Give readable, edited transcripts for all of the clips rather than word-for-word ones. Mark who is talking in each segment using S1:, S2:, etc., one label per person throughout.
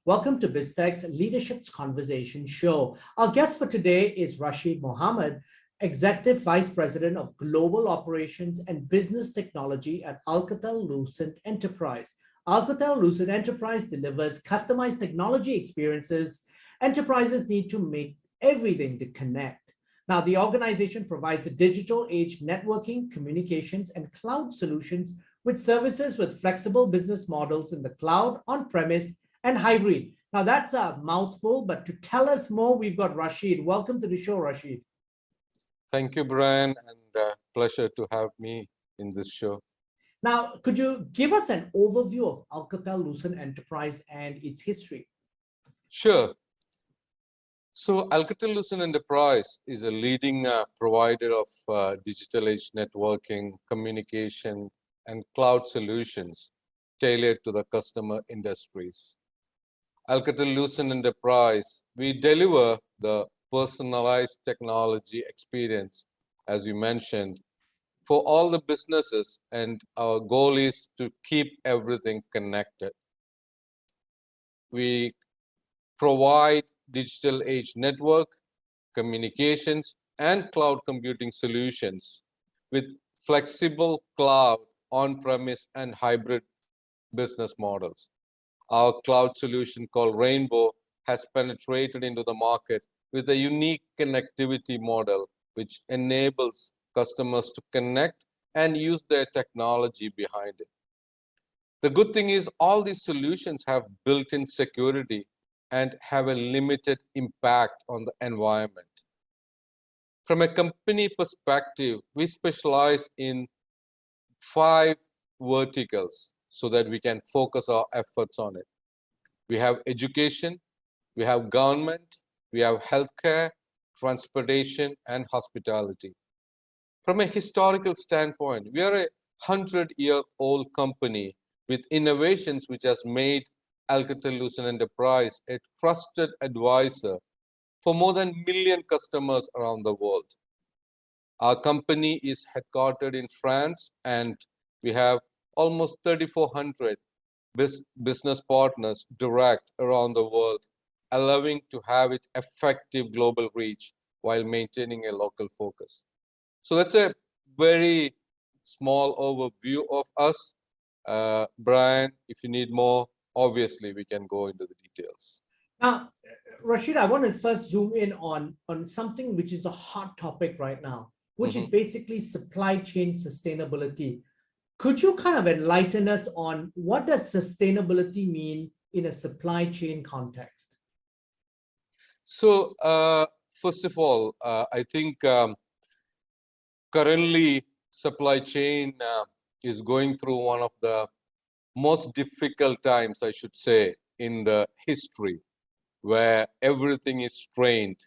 S1: Welcome to BizTech's Leadership's Conversation show. Our guest for today is Rashid Mohammed, Executive Vice President of Global Operations and Business Technology at Alcatel-Lucent Enterprise. Alcatel-Lucent Enterprise delivers customized technology experiences enterprises need to make everything to connect. Now, the organization provides a digital age networking, communications, and cloud solutions with services with flexible business models in the cloud, on-premise, and hybrid. Now, that's a mouthful, but to tell us more, we've got Rashid. Welcome to the show, Rashid.
S2: Thank you, Brian, and pleasure to have me in this show.
S1: Now, could you give us an overview of Alcatel-Lucent Enterprise and its history?
S2: Sure. So Alcatel-Lucent Enterprise is a leading provider of digital age networking, communication, and cloud solutions tailored to the customer industries. Alcatel-Lucent Enterprise, we deliver the personalized technology experience, as you mentioned, for all the businesses, and our goal is to keep everything connected. We provide digital age network, communications, and cloud computing solutions with flexible cloud, on-premise, and hybrid business models. Our cloud solution called Rainbow has penetrated into the market with a unique connectivity model which enables customers to connect and use their technology behind it. The good thing is all these solutions have built-in security and have a limited impact on the environment. From a company perspective, we specialize in 5 verticals so that we can focus our efforts on it. We have education, we have government, we have healthcare, transportation, and hospitality. From a historical standpoint, we are a 100-year-old company with innovations which has made Alcatel-Lucent Enterprise a trusted advisor for more than 1 million customers around the world. Our company is headquartered in France, and we have almost 3,400 business partners direct around the world, allowing to have its effective global reach while maintaining a local focus. So that's a very small overview of us. Brian, if you need more, obviously we can go into the details.
S1: Now, Rashid, I want to first zoom in on something which is a hot topic right now, which is basically supply chain sustainability. Could you kind of enlighten us on what does sustainability mean in a supply chain context?
S2: So, first of all, I think currently supply chain is going through one of the most difficult times, I should say, in the history, where everything is strained.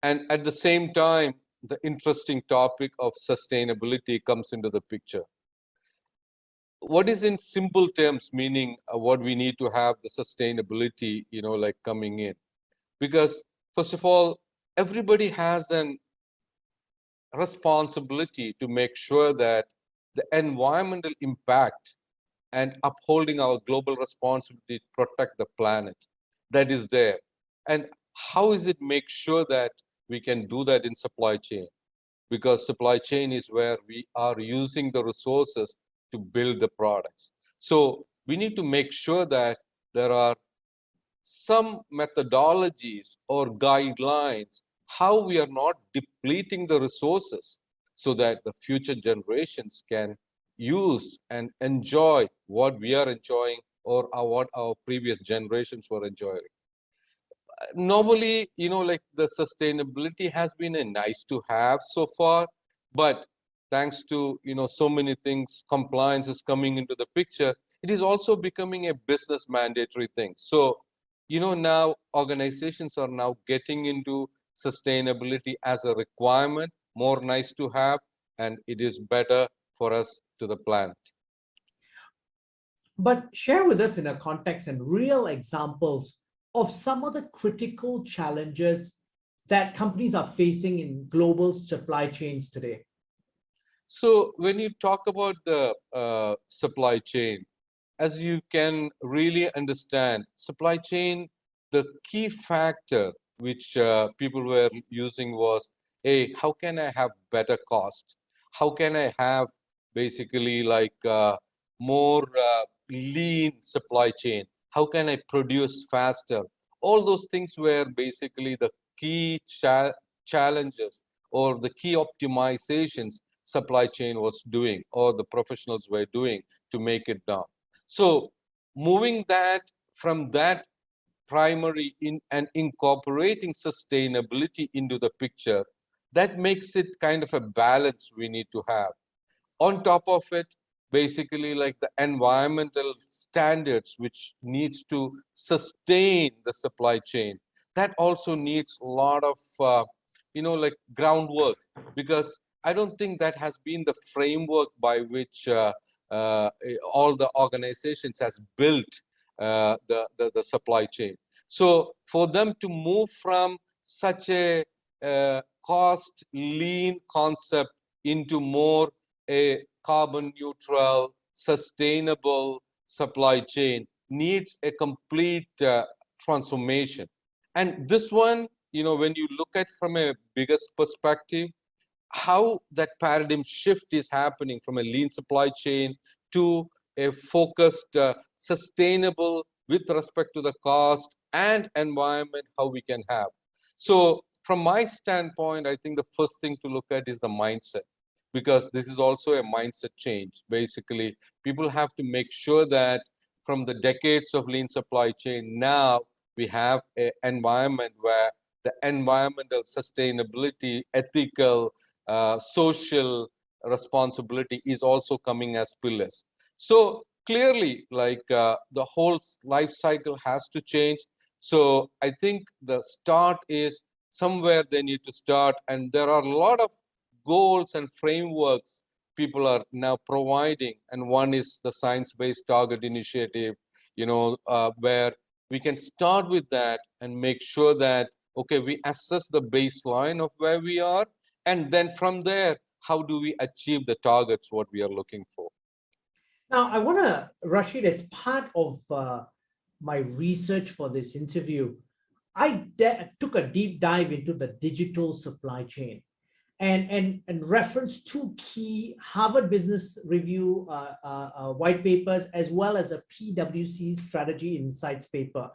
S2: And at the same time, the interesting topic of sustainability comes into the picture. What is in simple terms meaning what we need to have the sustainability, like coming in? Because first of all, everybody has an responsibility to make sure that the environmental impact and upholding our global responsibility to protect the planet, that is there. And how is it make sure that we can do that in supply chain? Because supply chain is where we are using the resources to build the products. So we need to make sure that there are some methodologies or guidelines how we are not depleting the resources so that the future generations can use and enjoy what we are enjoying or what our previous generations were enjoying. Normally, like the sustainability has been a nice to have so far, but thanks to, so many things, compliance is coming into the picture, it is also becoming a business mandatory thing. So, now organizations are now getting into sustainability as a requirement, more nice to have, and it is better for us to the planet.
S1: But share with us in a context and real examples of some of the critical challenges that companies are facing in global supply chains today.
S2: So when you talk about the supply chain, as you can really understand, supply chain, the key factor which people were using was, hey, how can I have better cost? How can I have basically like more lean supply chain? How can I produce faster? All those things were basically the key challenges or the key optimizations supply chain was doing or the professionals were doing to make it done. So moving that from that primary in and incorporating sustainability into the picture, that makes it kind of a balance we need to have. On top of it, basically like the environmental standards which needs to sustain the supply chain, that also needs a lot of like groundwork, because I don't think that has been the framework by which all the organizations has built the supply chain. So for them to move from such a cost lean concept into more a carbon neutral, sustainable supply chain needs a complete transformation. And this one, when you look at from a biggest perspective, how that paradigm shift is happening from a lean supply chain to a focused, sustainable with respect to the cost and environment, how we can have. So from my standpoint, I think the first thing to look at is the mindset, because this is also a mindset change. Basically, people have to make sure that from the decades of lean supply chain, now we have an environment where the environmental sustainability, ethical, social responsibility is also coming as pillars. So clearly, like the whole life cycle has to change. So I think the start is somewhere they need to start, and there are a lot of goals and frameworks people are now providing, and one is the science-based target initiative, where we can start with that and make sure that, okay, we assess the baseline of where we are, and then from there, how do we achieve the targets what we are looking for.
S1: Now, I want to, Rashid, as part of my research for this interview, I took a deep dive into the digital supply chain and referenced two key Harvard Business Review white papers, as well as a PwC Strategy Insights paper.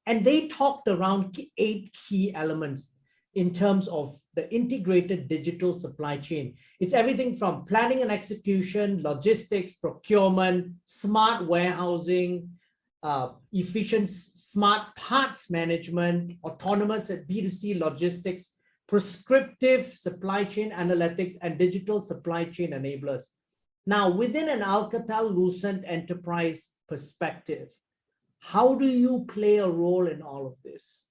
S1: And they talked around 8 key elements in terms of the integrated digital supply chain. It's everything from planning and execution, logistics, procurement, smart warehousing, efficient smart parts management, autonomous B2C logistics, prescriptive supply chain analytics, and digital supply chain enablers. Now, within an Alcatel-Lucent Enterprise perspective, how do you play a role in all of this?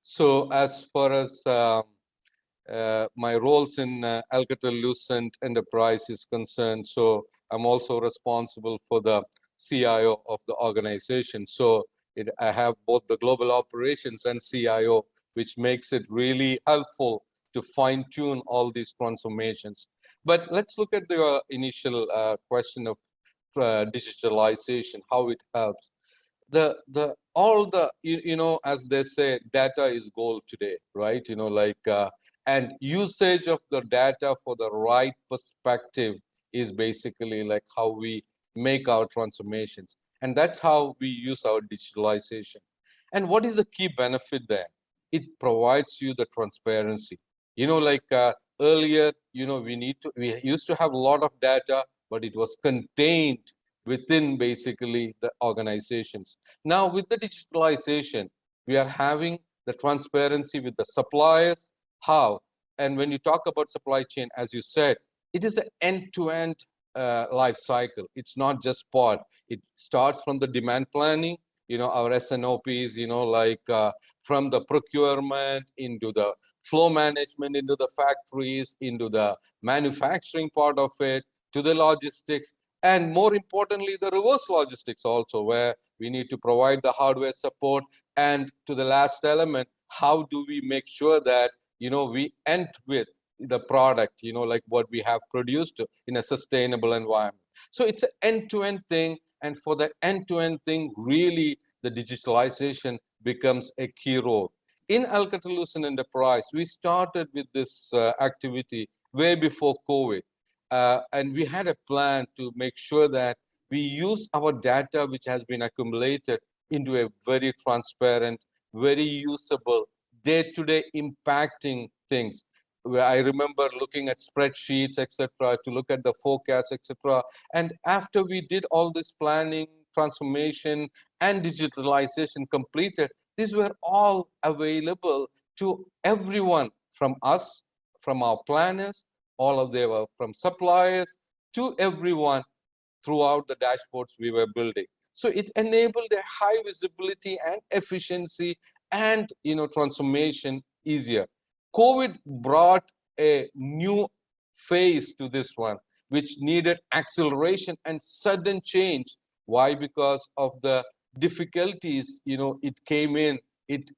S2: So as far as my roles in Alcatel-Lucent Enterprise is concerned, so I'm also responsible for the CIO of the organization. So I have both the global operations and CIO, which makes it really helpful to fine-tune all these transformations. But let's look at the initial question of digitalization, how it helps. All the as they say, data is gold today, right? And usage of the data for the right perspective is basically like how we make our transformations, and that's how we use our digitalization. And what is the key benefit there? It provides you the transparency. Earlier, we used to have a lot of data, but it was contained within basically the organizations. Now with the digitalization, we are having the transparency with the suppliers. How? And when you talk about supply chain, as you said, it is an end-to-end life cycle. It's not just part. It starts from the demand planning, our SNOPs, from the procurement into the flow management, into the factories, into the manufacturing part of it, to the logistics, and more importantly, the reverse logistics also, where we need to provide the hardware support. And to the last element, how do we make sure that, we end with the product, like what we have produced in a sustainable environment. So it's an end-to-end thing, And for that end-to-end thing, really, the digitalization becomes a key role. In Alcatel-Lucent Enterprise, we started with this activity way before COVID. And we had a plan to make sure that we use our data, which has been accumulated, into a very transparent, very usable, day-to-day impacting things. Where I remember looking at spreadsheets, etc., to look at the forecast, etc. And after we did all this planning, transformation, and digitalization completed, these were all available to everyone from us, from our planners, all of them were from suppliers, to everyone throughout the dashboards we were building. So it enabled a high visibility and efficiency and transformation easier. COVID brought a new phase to this one, which needed acceleration and sudden change. Why? Because of the difficulties, it came in, it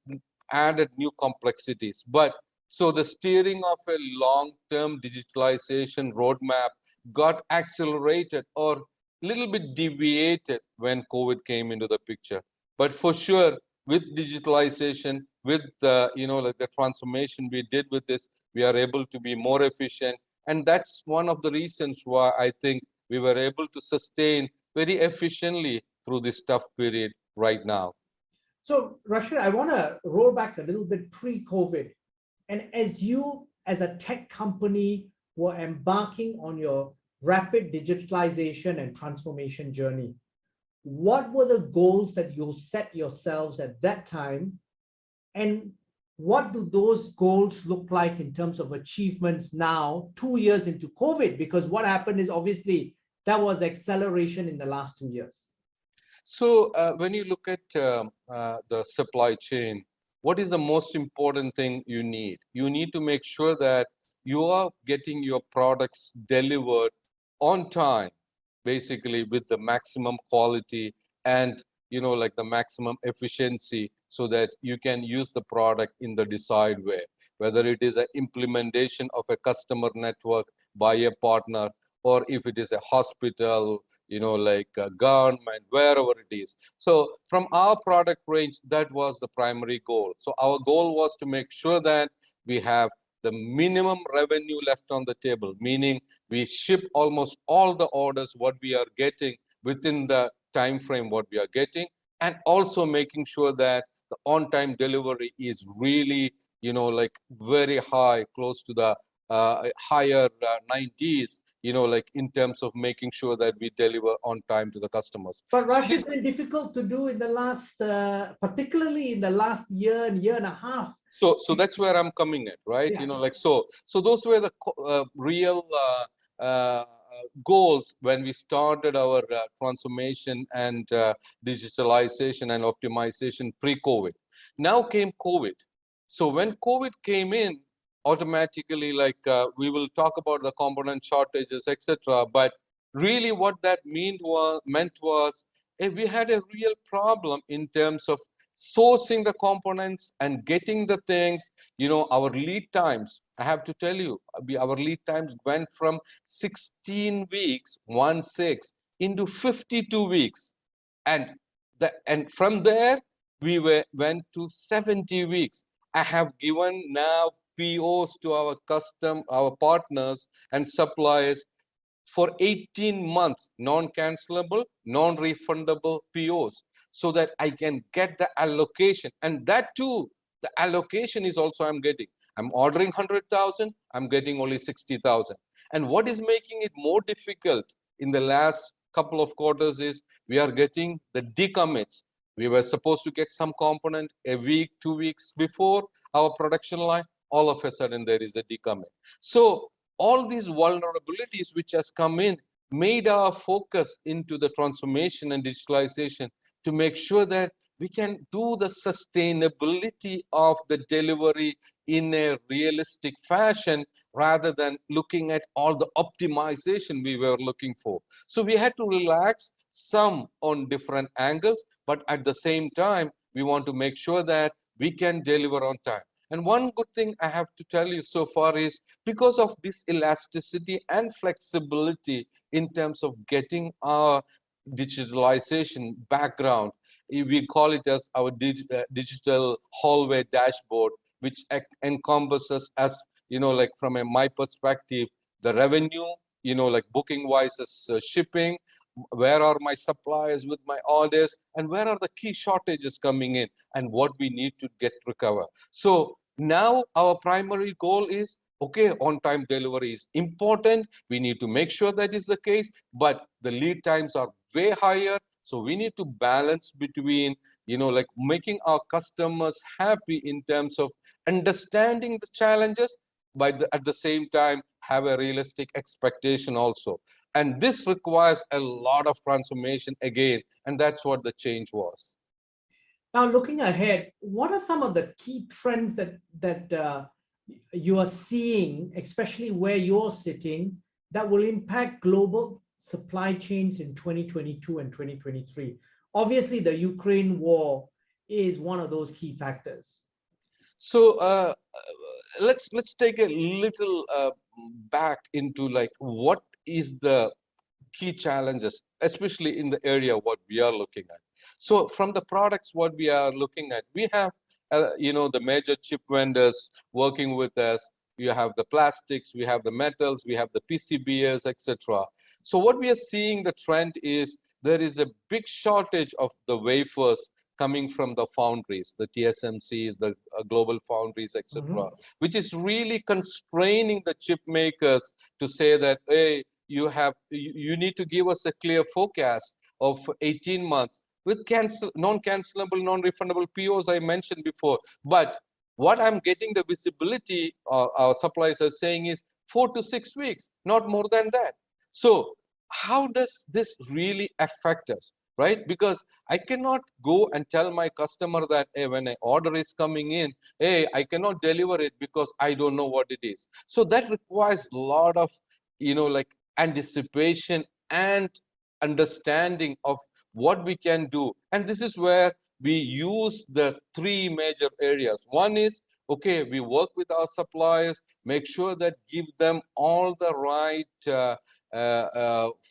S2: added new complexities. But so the steering of a long-term digitalization roadmap got accelerated or little bit deviated when COVID came into the picture. But for sure, with digitalization, with the like the transformation we did with this, we are able to be more efficient, and that's one of the reasons why I think we were able to sustain very efficiently through this tough period right now.
S1: So, Rashid, I want to roll back a little bit pre-COVID. And as you, as a tech company, were embarking on your rapid digitalization and transformation journey, what were the goals that you set yourselves at that time? And what do those goals look like in terms of achievements now, 2 years into COVID? Because what happened is obviously that was acceleration in the last 2 years.
S2: So when you look at the supply chain, what is the most important thing you need? You need to make sure that you are getting your products delivered on time, basically with the maximum quality and like the maximum efficiency, so that you can use the product in the desired way, whether it is an implementation of a customer network by a partner, or if it is a hospital, like a government, wherever it is. So from our product range, that was the primary goal. So our goal was to make sure that we have the minimum revenue left on the table, meaning we ship almost all the orders what we are getting within the time frame what we are getting, and also making sure that the on-time delivery is really like very high, close to the higher 90s, like in terms of making sure that we deliver on time to the customers.
S1: But Rashid, it's been difficult to do in the last, particularly in the last year and year and a half.
S2: So that's where I'm coming at, right?
S1: Yeah.
S2: Like so those were the real goals when we started our transformation and digitalization and optimization pre-COVID. Now came COVID. So when COVID came in, automatically, like we will talk about the component shortages, etc. But really, what that meant was we had a real problem in terms of sourcing the components and getting the things. Our lead times, I have to tell you, our lead times went from 16 weeks, 16, into 52 weeks. And from there, we went to 70 weeks. I have given now POs to our partners and suppliers for 18 months, non-cancelable, non-refundable POs, so that I can get the allocation. And that too, the allocation is also I'm getting. I'm ordering 100,000, I'm getting only 60,000. And what is making it more difficult in the last couple of quarters is we are getting the decommits. We were supposed to get some component a week, 2 weeks before our production line. All of a sudden, there is a decommit. So all these vulnerabilities which has come in made our focus into the transformation and digitalization to make sure that we can do the sustainability of the delivery in a realistic fashion, rather than looking at all the optimization we were looking for. So we had to relax some on different angles, but at the same time, we want to make sure that we can deliver on time. And one good thing I have to tell you so far is, because of this elasticity and flexibility in terms of getting our digitalization background. We call it as our digital hallway dashboard, which encompasses as, like from my perspective, the revenue, like booking wise as shipping, where are my suppliers with my orders, and where are the key shortages coming in, and what we need to get recover. So now our primary goal is, okay, on time delivery is important. We need to make sure that is the case, but the lead times are way higher. So we need to balance between, like making our customers happy in terms of understanding the challenges, but at the same time have a realistic expectation also. And this requires a lot of transformation again, and that's what the change was.
S1: Now, looking ahead, what are some of the key trends that you are seeing, especially where you're sitting, that will impact global supply chains in 2022 and 2023? Obviously, the Ukraine war is one of those key factors.
S2: So let's take a little back into like what is the key challenges, especially in the area what we are looking at. So from the products what we are looking at, we have the major chip vendors working with us. You have the plastics, we have the metals, we have the PCBs, etc. So what we are seeing, the trend is there is a big shortage of the wafers coming from the foundries, the TSMCs, the global foundries, etc., which is really constraining the chip makers to say that, hey, you need to give us a clear forecast of 18 months with non-cancelable, non-refundable POs I mentioned before. But what I'm getting the visibility our suppliers are saying is 4 to 6 weeks, not more than that. So how does this really affect us, right? Because I cannot go and tell my customer that, hey, when an order is coming in, hey, I cannot deliver it because I don't know what it is. So that requires a lot of, like anticipation and understanding of what we can do. And this is where we use the three major areas. One is, okay, we work with our suppliers, make sure that give them all the right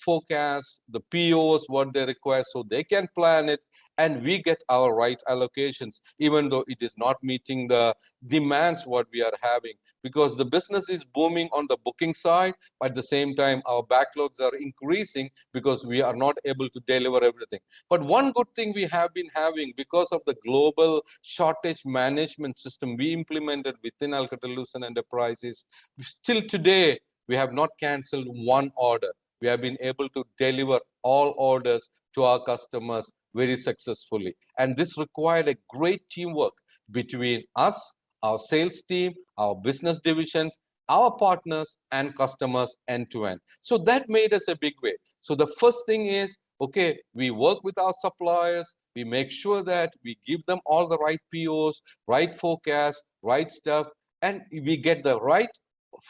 S2: forecasts, the POs, what they require, so they can plan it, and we get our right allocations, even though it is not meeting the demands what we are having, because the business is booming on the booking side. At the same time, our backlogs are increasing because we are not able to deliver everything. But one good thing we have been having, because of the global shortage management system we implemented within Alcatel-Lucent Enterprise, is still today we have not canceled one order. We have been able to deliver all orders to our customers very successfully. And this required a great teamwork between us, our sales team, our business divisions, our partners, and customers end to end. So that made us a big way. So the first thing is, okay, we work with our suppliers, we make sure that we give them all the right POs, right forecasts, right stuff, and we get the right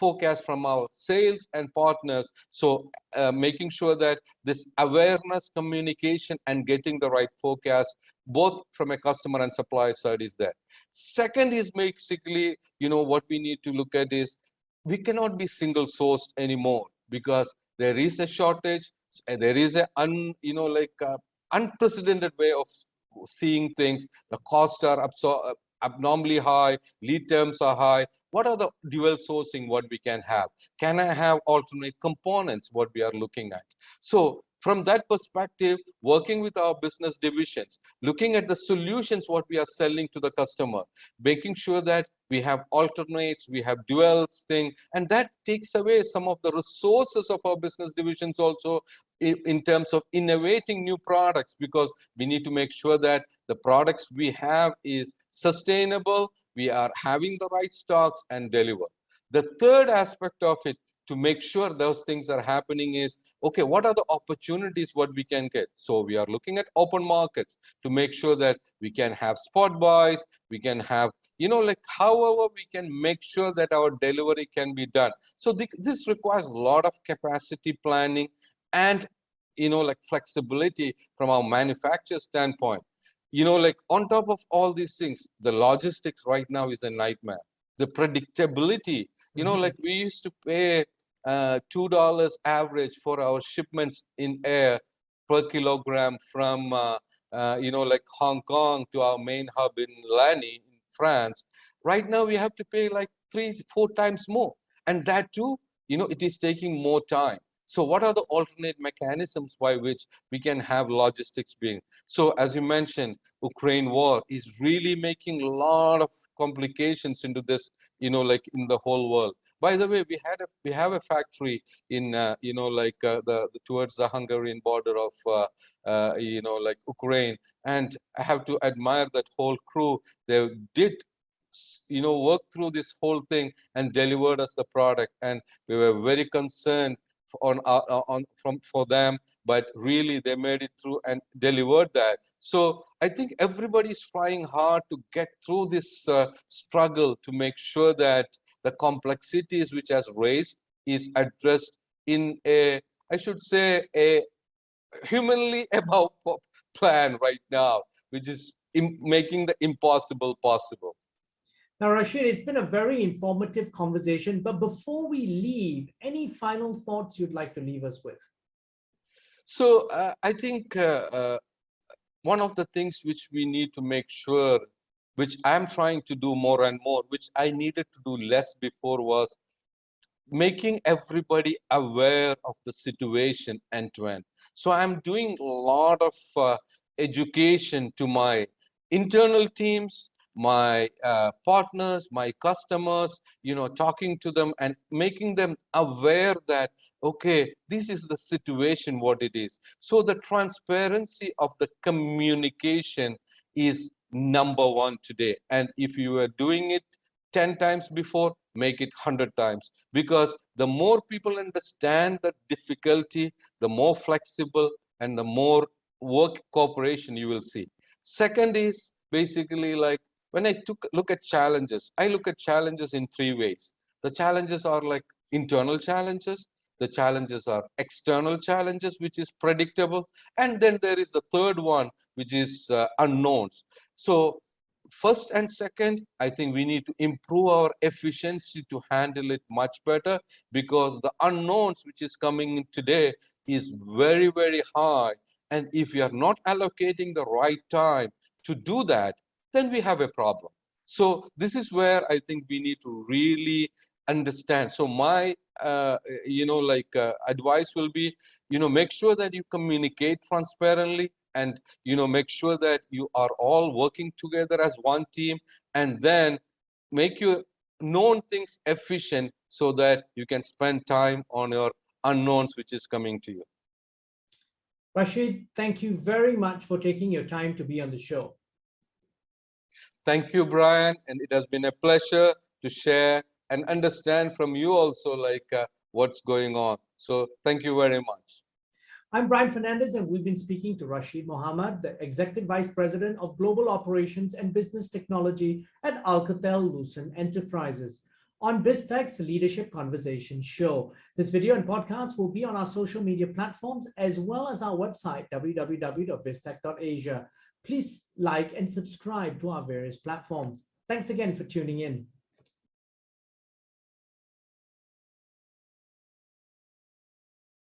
S2: forecast from our sales and partners. So making sure that this awareness, communication, and getting the right forecast, both from a customer and supplier side, is there. Second is basically, what we need to look at is we cannot be single sourced anymore, because there is a shortage. There is a unprecedented way of seeing things. The costs are abnormally high, lead terms are high. What are the dual sourcing what we can have? Can I have alternate components what we are looking at? So from that perspective, working with our business divisions, looking at the solutions what we are selling to the customer, making sure that we have alternates, we have dual thing, and that takes away some of the resources of our business divisions also in terms of innovating new products, because we need to make sure that the products we have is sustainable, we are having the right stocks and deliver. The third aspect of it, to make sure those things are happening, is, okay, what are the opportunities what we can get? So we are looking at open markets to make sure that we can have spot buys, we can have, like however we can make sure that our delivery can be done. So this requires a lot of capacity planning and, like flexibility from our manufacturer standpoint. Like on top of all these things, the logistics right now is a nightmare. The predictability, like we used to pay $2 average for our shipments in air. per kilogram from like Hong Kong to our main hub in Lani in France, right now we have to pay like 3-4 times more, and that too, it is taking more time. So what are the alternate mechanisms by which we can have logistics being? So as you mentioned, Ukraine war is really making a lot of complications into this, like in the whole world. By the way, we have a factory in the towards the Hungarian border of like Ukraine, and I have to admire that whole crew. They did work through this whole thing and delivered us the product, and we were very concerned for them, but really they made it through and delivered that. So I think everybody's trying hard to get through this struggle to make sure that the complexities which has raised is addressed in a, I should say, a humanly above plan right now, which is making the impossible possible.
S1: Now, Rashid, it's been a very informative conversation, but before we leave, any final thoughts you'd like to leave us with?
S2: So I think one of the things which we need to make sure, which I'm trying to do more and more, which I needed to do less before, was making everybody aware of the situation end to end. So I'm doing a lot of education to my internal teams, my partners, my customers, talking to them and making them aware that, okay, this is the situation, what it is. So the transparency of the communication is number one today. And if you are doing it 10 times before, make it 100 times, because the more people understand the difficulty, the more flexible and the more work cooperation you will see. Second is basically like, when I look at challenges, I look at challenges in three ways. The challenges are like internal challenges, the challenges are external challenges, which is predictable, and then there is the third one, which is unknowns. So first and second, I think we need to improve our efficiency to handle it much better, because the unknowns which is coming in today is very, very high. And if we are not allocating the right time to do that, then we have a problem. So this is where I think we need to really understand. So my advice will be, make sure that you communicate transparently, and make sure that you are all working together as one team, and then make your known things efficient so that you can spend time on your unknowns which is coming to you.
S1: Rashid, thank you very much for taking your time to be on the show.
S2: Thank you, Brian, and it has been a pleasure to share and understand from you also what's going on. So thank you very much.
S1: I'm Brian Fernandez, and we've been speaking to Rashid Mohammed, the Executive Vice President of Global Operations and Business Technology at Alcatel-Lucent Enterprises on BizTech's Leadership Conversation Show. This video and podcast will be on our social media platforms as well as our website, www.biztech.asia. Please like and subscribe to our various platforms. Thanks again for tuning in.